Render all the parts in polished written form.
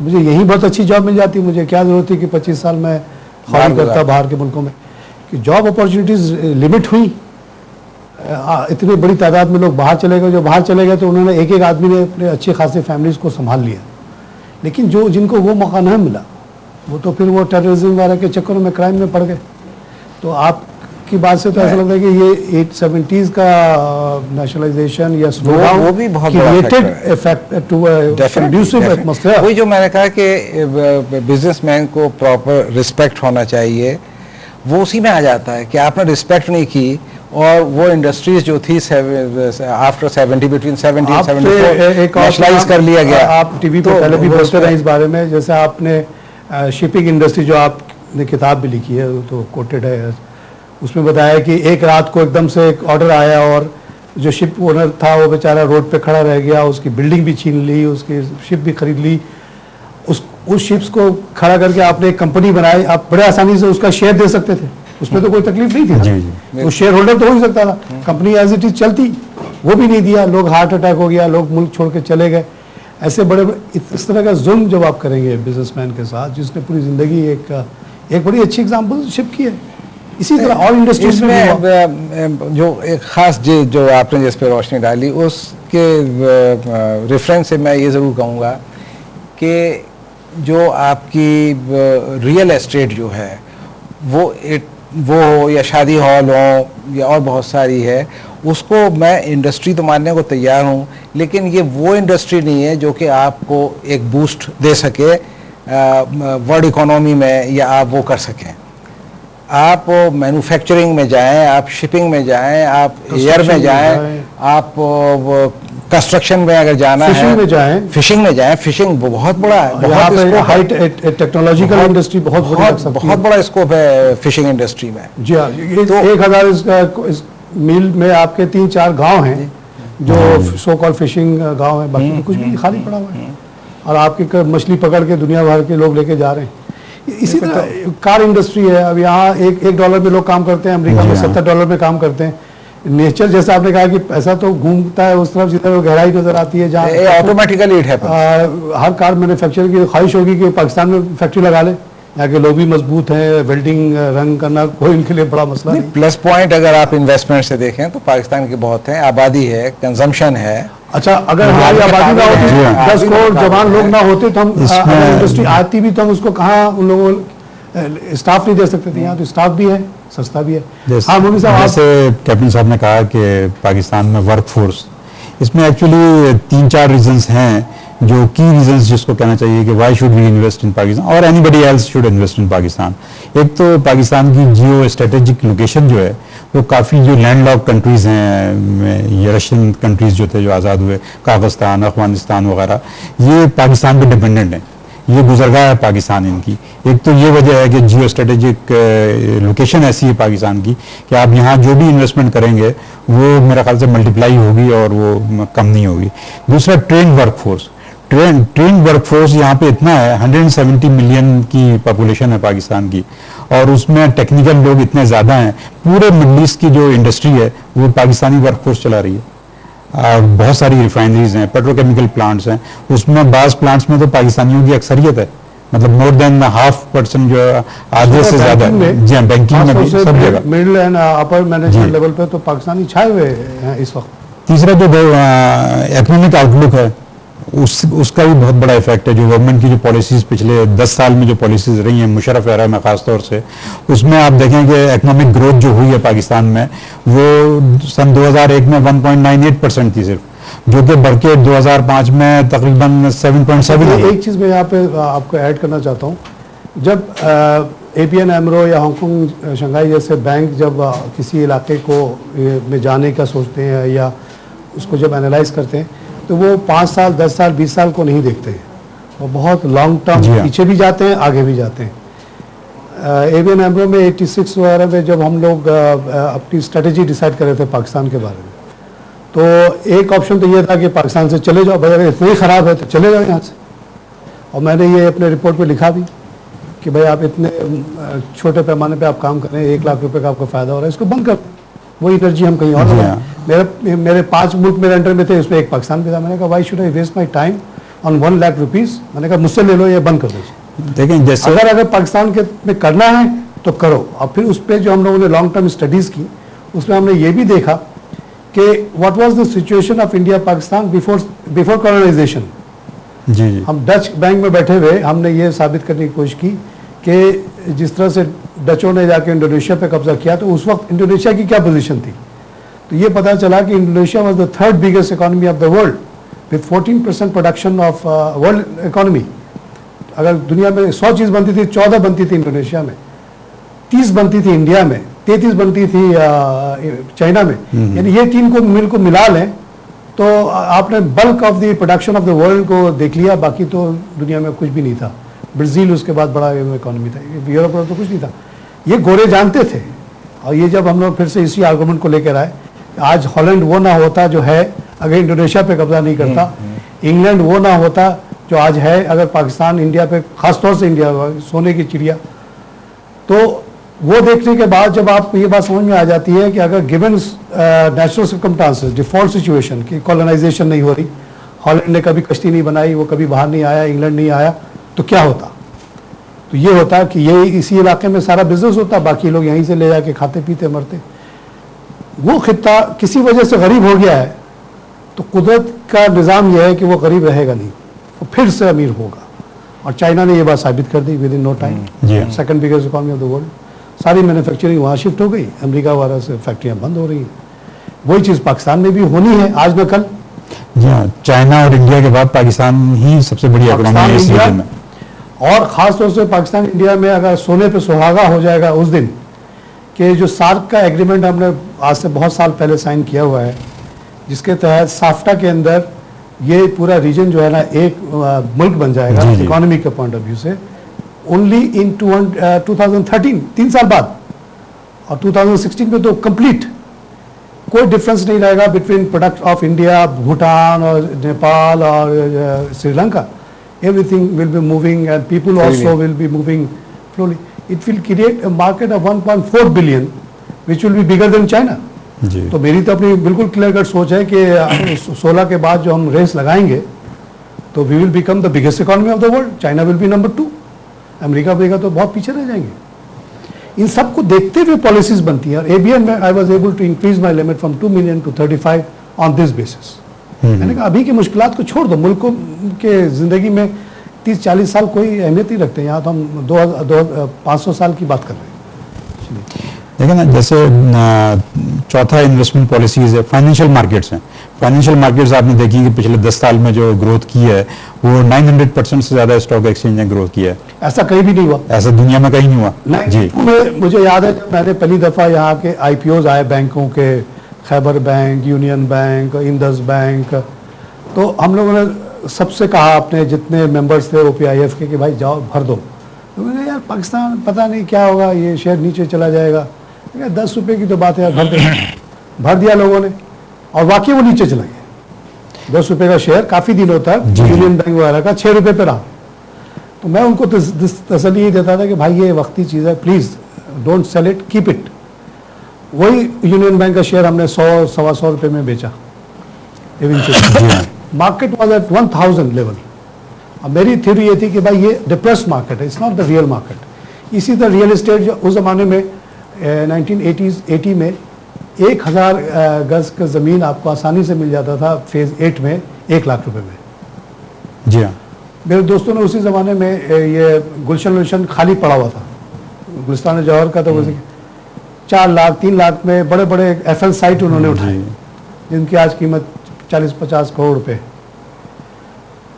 तो मुझे यही बहुत अच्छी जॉब मिल जाती, मुझे क्या ज़रूरत थी कि 25 साल मैं खौफ करता बाहर के मुल्कों में। कि जॉब अपॉर्चुनिटीज़ लिमिट हुई, इतनी बड़ी तादाद में लोग बाहर चले गए। जो बाहर चले गए तो उन्होंने एक एक आदमी ने अपने अच्छे खासे फैमिलीज़ को संभाल लिया, लेकिन जो जिनको वो मौका नहीं मिला वो तो फिर वो टेररिज्म वगैरह के चक्करों में क्राइम में पड़ गए। तो आपकी बात से तो ऐसा लगता है कि ये 70s का नेशनलाइजेशन या वो भी बहुत वही जो मैंने कहा कि बिजनेसमैन को प्रॉपर रिस्पेक्ट होना चाहिए, वो उसी में आ जाता है कि आपने रिस्पेक्ट नहीं की और वो इंडस्ट्रीज जो थी आफ्टर 70 बिटवीन 70 और 74 नेशनलाइज कर लिया गया। आप टीवी पे पहले भी बोलते रहे इस बारे में, जैसे आपने शिपिंग इंडस्ट्री जो आपने किताब भी लिखी है तो कोटेड है, उसमें बताया कि एक रात को एकदम से एक ऑर्डर आया और जो शिप ओनर था वो बेचारा रोड पे खड़ा रह गया, उसकी बिल्डिंग भी छीन ली, उसकी शिप भी खरीद ली। उस शिप्स को खड़ा करके आपने एक कंपनी बनाई, आप बड़े आसानी से उसका शेयर दे सकते थे, उसमें तो कोई तकलीफ नहीं थी, वो शेयर होल्डर तो हो ही सकता था। कंपनी एज इट इज चलती, वो भी नहीं दिया, लोग हार्ट अटैक हो गया, लोग मुल्क छोड़ के चले गए। ऐसे बड़े इस तरह का जुल्म जब आप करेंगे बिजनेसमैन के साथ, जिसने पूरी जिंदगी एक बड़ी अच्छी एग्जाम्पल शिप की है, इसी तरह और इंडस्ट्रीज में जो एक खास जो आपने जिस पे रोशनी डाली उसके रेफरेंस से मैं ये ज़रूर कहूँगा कि जो आपकी रियल एस्टेट जो है वो हो या शादी हॉल हो या और बहुत सारी है, उसको मैं इंडस्ट्री तो मानने को तैयार हूँ, लेकिन ये वो इंडस्ट्री नहीं है जो कि आपको एक बूस्ट दे सके वर्ल्ड इकोनॉमी में या आप वो कर सकें। आप मैन्युफैक्चरिंग में जाएं, आप शिपिंग में जाएं, आप एयर में जाएं, आप कंस्ट्रक्शन में अगर जाना है, फिशिंग में जाएं, फिशिंग बहुत बड़ा है, बहुत हाई टेक्नोलॉजिकल इंडस्ट्री बहुत बड़ा स्कोप है फिशिंग इंडस्ट्री में। जी हाँ, तो 1000 मील में आपके 3-4 गांव हैं जो सो कॉल फिशिंग गांव है, बाकी कुछ भी नहीं, खाली पड़ा हुआ है, और आपकी मछली पकड़ के दुनिया भर के लोग लेके जा रहे हैं। इसी तरह कार इंडस्ट्री है, अब यहाँ $1 में लोग काम करते हैं, अमेरिका में $70 में काम करते हैं। नेचर जैसा आपने कहा कि पैसा तो घूमता है उस तरफ जिधर वो गहराई नजर आती है, जहाँ ऑटोमेटिकली हर कार मैन्युफैक्चर की ख्वाहिश होगी कि पाकिस्तान में फैक्ट्री लगा ले, यहाँ के लोग भी मजबूत हैं, वेल्डिंग रंग करना कोई इनके लिए बड़ा मसला नहीं। प्लस पॉइंट अगर आप इन्वेस्टमेंट से देखें तो पाकिस्तान के बहुत हैं, आबादी है, कंजम्पशन है। अच्छा, अगर हमारी आबादी ना होती, 10 करोड़ जवान लोग ना होते तो हम इंडस्ट्री आती भी तो हम उसको कहाँ उन लोगों स्टाफ नहीं दे सकते थे। यहाँ तो स्टाफ भी है, सस्ता भी है। हाँ मोदी साहब, जैसे कैप्टन साहब ने कहा कि पाकिस्तान में वर्क फोर्स, इसमें एक्चुअली 3-4 रीजंस हैं जो की रीजंस जिसको कहना चाहिए कि why should we invest in Pakistan और anybody else should invest in Pakistan. एक तो पाकिस्तान की जियो स्ट्रेटेजिक लोकेशन जो है वो काफ़ी, जो लैंड लॉक कंट्रीज़ हैं, ये रशियन कंट्रीज़ जो थे जो आज़ाद हुए, कागस्तान, अफगानिस्तान वगैरह, ये पाकिस्तान पे डिपेंडेंट हैं, ये गुजरगाह है पाकिस्तान इनकी। एक तो ये वजह है कि जियो स्ट्रेटेजिक लोकेशन ऐसी है पाकिस्तान की कि आप यहाँ जो भी इन्वेस्टमेंट करेंगे वो मेरे ख्याल से मल्टीप्लाई होगी और वो कम नहीं होगी। दूसरा, ट्रेन वर्कफोर्स, ट्रेन वर्कफोर्स यहाँ पे इतना है, 170 मिलियन की पॉपुलेशन है पाकिस्तान की, और उसमें टेक्निकल लोग इतने ज़्यादा हैं। पूरे मिडल ईस्ट की जो इंडस्ट्री है वो पाकिस्तानी वर्कफोर्स चला रही है। बहुत सारी रिफाइनरीज हैं, पेट्रोकेमिकल प्लांट्स हैं, उसमें बाज़ प्लांट्स में तो पाकिस्तानियों की अक्सरियत है, मतलब मोर देन 50% जो आधे से ज़्यादा। जी हाँ, बैंकिंग में भी सब जगह, middle and upper management level पे तो पाकिस्तानी छाए हुए हैं इस वक्त। तीसरा जो इकोनॉमिक आउटलुक है उसका भी बहुत बड़ा इफेक्ट है। जो गवर्नमेंट की जो पॉलिसीज़ पिछले 10 साल में जो पॉलिसीज़ रही हैं मुशर्रफ एरा में ख़ास तौर से, उसमें आप देखें कि इकोनॉमिक ग्रोथ जो हुई है पाकिस्तान में वो सन 2001 में 1.98% थी सिर्फ, जो कि बढ़ के 2005 में तकरीबन 7.7। एक चीज़ मैं यहाँ पे आपको ऐड करना चाहता हूँ, जब APN AMRO या हांगकॉन्ग शंघाई जैसे बैंक जब किसी इलाके को में जाने का सोचते हैं या उसको जब एनालाइज करते हैं तो वो 5 साल, 10 साल, 20 साल को नहीं देखते हैं, वो बहुत लॉन्ग टर्म पीछे भी जाते हैं, आगे भी जाते हैं। APN AMRO में 86 वगैरह में जब हम लोग अपनी स्ट्रेटेजी डिसाइड कर रहे थे पाकिस्तान के बारे में, तो एक ऑप्शन तो ये था कि पाकिस्तान से चले जाओ, भाई अगर इतना ही ख़राब है तो चले जाओ यहाँ से। और मैंने ये अपने रिपोर्ट में लिखा भी कि भाई आप इतने छोटे पैमाने पे आप काम करें, 1 लाख रुपए का आपको फ़ायदा हो रहा है, इसको बंद कर, वो एनर्जी हम कहीं और। मेरे 5 मुल्क मेरे अंडर में थे, उसमें एक पाकिस्तान भी था। मैंने कहा why should I waste my time on 1 lakh rupees. मैंने कहा मुझसे ले लो, ये बंद कर दो। देखें जैसे अगर पाकिस्तान के में करना है तो करो। और फिर उस पर जो हम लोगों ने लॉन्ग टर्म स्टडीज़ की, उसमें हमने ये भी देखा कि what was the situation of India Pakistan before colonization. जी जी हम डच बैंक में बैठे हुए हमने ये साबित करने की कोशिश की कि जिस तरह से डचों ने जाके इंडोनेशिया पे कब्जा किया, तो उस वक्त इंडोनेशिया की क्या पोजीशन थी। तो ये पता चला कि Indonesia was the 3rd biggest economy of the world with 14% production of world economy. अगर दुनिया में 100 चीज़ बनती थी, 14 बनती थी इंडोनेशिया में, 30 बनती थी इंडिया में, 33 बनती थी चाइना में। यानी ये 3 को मिला लें तो आपने bulk of the production of the world को देख लिया। बाकी तो दुनिया में कुछ भी नहीं था। ब्राज़ील उसके बाद बड़ा इकोनॉमी था, यूरोप में तो कुछ नहीं था। ये गोरे जानते थे। और ये जब हम लोग फिर से इसी आर्गूमेंट को लेकर आए, आज हॉलैंड वो ना होता जो है अगर इंडोनेशिया पे कब्जा नहीं करता, इंग्लैंड वो ना होता जो आज है अगर पाकिस्तान इंडिया पे, खासतौर से इंडिया, सोने की चिड़िया। तो वो देखने के बाद जब आपको ये बात समझ में आ जाती है कि अगर given natural circumstances, default situation कि कॉलोनाइजेशन नहीं हो रही, हॉलैंड ने कभी कश्ती नहीं बनाई, वो कभी बाहर नहीं आया, इंग्लैंड नहीं आया, तो क्या होता। तो ये होता कि ये इसी इलाके में सारा बिजनेस होता, बाकी लोग यहीं से ले जाके खाते पीते मरते। वो खित्ता किसी वजह से गरीब हो गया है, तो कुदरत का निज़ाम यह है कि वो गरीब रहेगा नहीं, वो फिर से अमीर होगा। और चाइना ने ये बात साबित कर दी within no time, 2nd biggest economy of the world. सारी मैन्युफैक्चरिंग वहाँ शिफ्ट हो गई, अमेरिका वगैरह से फैक्ट्रियाँ बंद हो रही हैं। वही चीज़ पाकिस्तान में भी होनी है आज न कल। जी हाँ, चाइना और इंडिया के बाद पाकिस्तान ही सबसे बड़ी इकोनॉमी है इस रीजन में। और ख़ास तौर से पाकिस्तान इंडिया में अगर सोने पे सुहागा हो जाएगा उस दिन कि जो सार्क का एग्रीमेंट हमने आज से बहुत साल पहले साइन किया हुआ है, जिसके तहत साफ्टा के अंदर ये पूरा रीजन जो है ना एक मुल्क बन जाएगा इकोनॉमी के पॉइंट ऑफ व्यू से, ओनली इन 2013, 3 साल बाद। और 2016 में तो कंप्लीट कोई डिफरेंस नहीं रहेगा between product of India, Bhutan और नेपाल और Sri Lanka. Everything will be moving and people also will be moving slowly. It will create a market of 1.4 billion, which will be bigger than China. जी। तो मेरी तो अपनी बिल्कुल क्लियर कट सोच है कि 16 के बाद जो हम रेस लगाएंगे तो we will become the biggest economy of the world. China will be number 2, America बनेगा तो बहुत पीछे रह जाएंगे। इन सब को देखते हुए पॉलिसीज बनती हैं। और ABN में I was able to increase my limit from 2 million to 35 on this basis. मैंने कहा अभी की मुश्किलात को छोड़ दो, मुल्कों के ज़िंदगी में 30-40 साल कोई अहमियत नहीं रखते। यहाँ तो हम 500 साल की बात कर रहे हैं। देखिए ना, जैसे चौथा इन्वेस्टमेंट पॉलिसीज है, फाइनेंशियल मार्केट्स हैं। फाइनेंशियल मार्केट्स आपने देखी कि पिछले 10 साल में जो ग्रोथ की है वो 900% से ज़्यादा स्टॉक एक्सचेंज ने ग्रोथ किया है। ऐसा कहीं भी नहीं हुआ, ऐसा दुनिया में कहीं नहीं हुआ। जी, मुझे याद है जब मैंने पहली दफ़ा यहाँ के IPOs आए बैंकों के, Khyber bank, union bank, Indus bank, तो हम लोगों ने सबसे कहा अपने जितने मेंबर्स थे OPIF के कि भाई जाओ भर दो। तो मैंने यार पाकिस्तान पता नहीं क्या होगा, ये शेयर नीचे चला जाएगा। 10 रुपये की तो बात है, भर दे। भर दिया लोगों ने और वाकई वो नीचे चला गया। 10 रुपये का शेयर काफ़ी दिनों तक यूनियन बैंक वगैरह का 6 रुपये पे रहा। तो मैं उनको तसल्ली ये देता था कि भाई ये वक्ती चीज़ है, please don't sell it, keep it. वही यूनियन बैंक का शेयर हमने 100-125 रुपये में बेचा eventually. Market was at 1000 level. अब मेरी थ्योरी ये थी कि भाई ये डिप्रेस्ड मार्केट है, it's not the real market. इसी तरह रियल एस्टेट जो उस ज़माने में 1980 में 1000 गज का ज़मीन आपको आसानी से मिल जाता था फेज़ 8 में 1 लाख रुपए में। जी हाँ, मेरे दोस्तों ने उसी ज़माने में ये गुलशन खाली पड़ा हुआ था, गुलिस्तान जौहर का, तो 4 लाख 3 लाख में बड़े बड़े FL साइट उन्होंने उठाए जिनकी आज कीमत 40-50 करोड़ रुपए।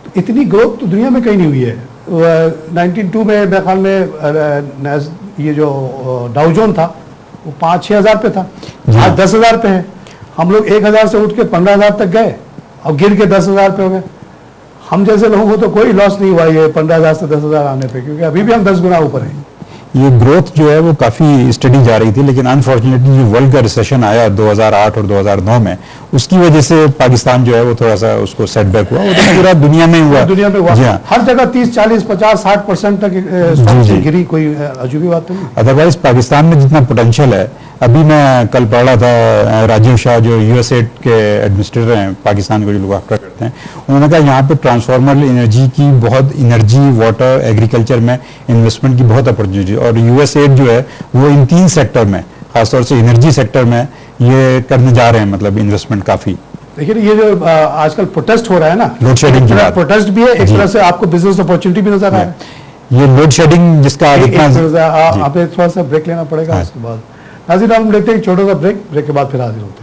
तो इतनी ग्रोथ तो दुनिया में कहीं नहीं हुई है। 1992 में मेरे ख्याल में ये जो डाउजोन था वो 5-6 हज़ार पे था, आज 10,000 पे है। हम लोग 1,000 से उठ के 15,000 तक गए और गिर के 10,000 पे हो गए। हम जैसे लोगों को तो कोई लॉस नहीं हुआ ये 15,000 से 10,000 आने पे, क्योंकि अभी भी हम 10 गुना ऊपर हैं। ये ग्रोथ जो है वो काफ़ी स्टडी जा रही थी, लेकिन अनफॉर्चुनेटली जो वर्ल्ड का रिसेशन आया 2008 और 2009 में, उसकी वजह से पाकिस्तान जो है वो थोड़ा सा उसको सेटबैक हुआ। वो तो पूरा दुनिया में हुआ, दुनिया में हुआ। हाँ। हर जगह 30-40-50-60% तक गिरी, कोई अजूबी बात तो नहीं। अदरवाइज पाकिस्तान में जितना पोटेंशियल है, अभी मैं कल पढ़ रहा था राजीव शाह जो यूएसएड के एडमिनिस्ट्रेटर हैं पाकिस्तान को जो लोग आफ्टर करते हैं, उन्होंने कहा यहाँ पे ट्रांसफॉर्मर एनर्जी की बहुत, एनर्जी, वाटर, एग्रीकल्चर में इन्वेस्टमेंट की बहुत अपॉर्चुनिटी, और यूएसएड जो है वो इन 3 सेक्टर में, खासतौर से एनर्जी सेक्टर में ये करने जा रहे हैं, मतलब इन्वेस्टमेंट काफ़ी। देखिए ये जो आजकल प्रोटेस्ट हो रहा है ना, लोड शेडिंग की बात, प्रोटेस्ट भी है, एक तरह से आपको बिजनेस अपॉर्चुनिटी भी नजर आ रहा है। ये लोड शेडिंग जिसका इतना, आप थोड़ा सा ब्रेक लेना पड़ेगा, उसके बाद नाज़रीन हम लेते हैं एक छोटा सा ब्रेक के बाद फिर हाजिर होते हैं।